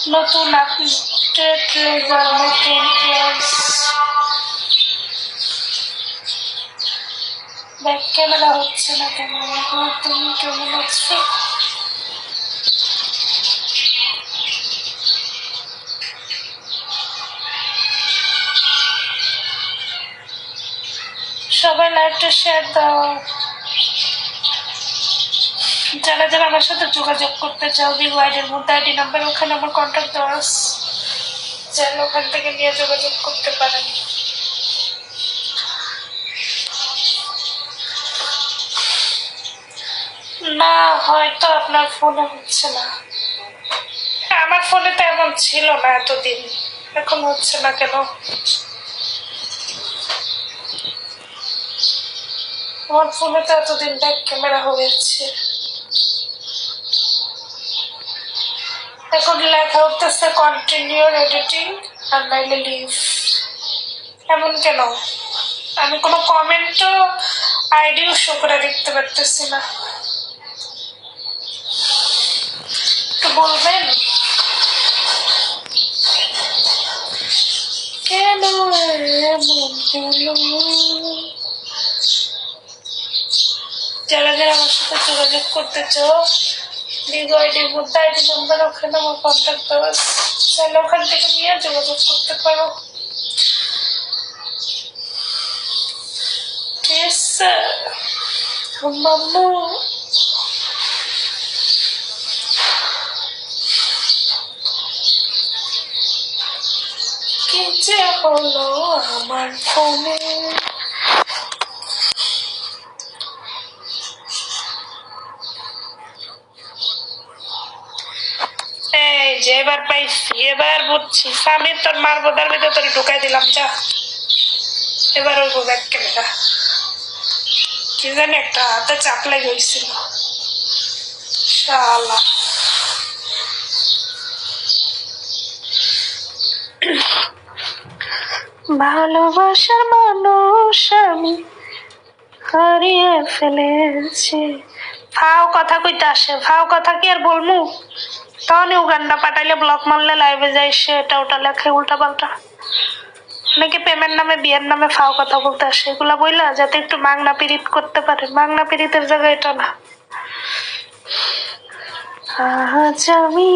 নতুন update back camera হচ্ছে না কেন? তুমি কেমন আছো? সবাই লাইভটা শেয়ার দাও। যারা যারা আমার সাথে যোগাযোগ করতে চাও, বিগ ওয়াইডের মধ্যে আইডি নাম্বার, ওখানে আমার কন্ট্যাক্ট দেওয়া আছে, চাইলে ওখান থেকে নিয়ে যোগাযোগ করতে পারেন। না, হয়তো আপনার ফোনে হচ্ছে না। আমার ফোনে তো এমন ছিল না এতদিন, এখন হচ্ছে না কেন? আমার ফোনে তো এতদিন ব্যাক ক্যামেরা হয়েছে। এখন লেখা উঠতেছে কন্টিনিউ এডিটিং আর নাইলে লিভ। এমন কেন? আমি কোনো কমেন্টও আইডিও শো করে দেখতে পারতেছি না। একটু বলবেন কেন এমন হলো? যারা যারা আমার সাথে যোগাযোগ করতে চাও, বিগ ওয়াইডের মধ্যে আইডি নাম্বার, ওখানে আমার কন্ট্যাক্ট দেওয়া আছে, চাইলে ওখান থেকে নিয়ে যোগাযোগ করতে পারো। মাম্মু কি যে হলো আমার ফোনে? এই যে এবার পাইছি, এবার বুঝছি। আমি তোর মারবো, তার ভিতরে তোর ঢুকাই দিলাম, যা। এবার ওই ব্যাক ক্যামেরা কি জানি একটা হাতে চাপ লেগে হয়েছিল, শালা। ভালোবাসার মানুষ আমি হারিয়ে ফেলেছি। ফাও কথা কইতে আসে, ফাও কথা কি আর বলমু? তখন উগান্ডা পাঠাইলে, ব্লক মারলে, লাইভে যাই সে এটা ওটা লেখে উল্টা পাল্টা। অনেকে প্রেমের নামে, বিয়ের নামে ফাও কথা বলতে আসে, এগুলা বইলা যাতে একটু মাংনা পীড়িত করতে পারে। মাংনা পীড়িতের জায়গায় এটা না। আজ আমি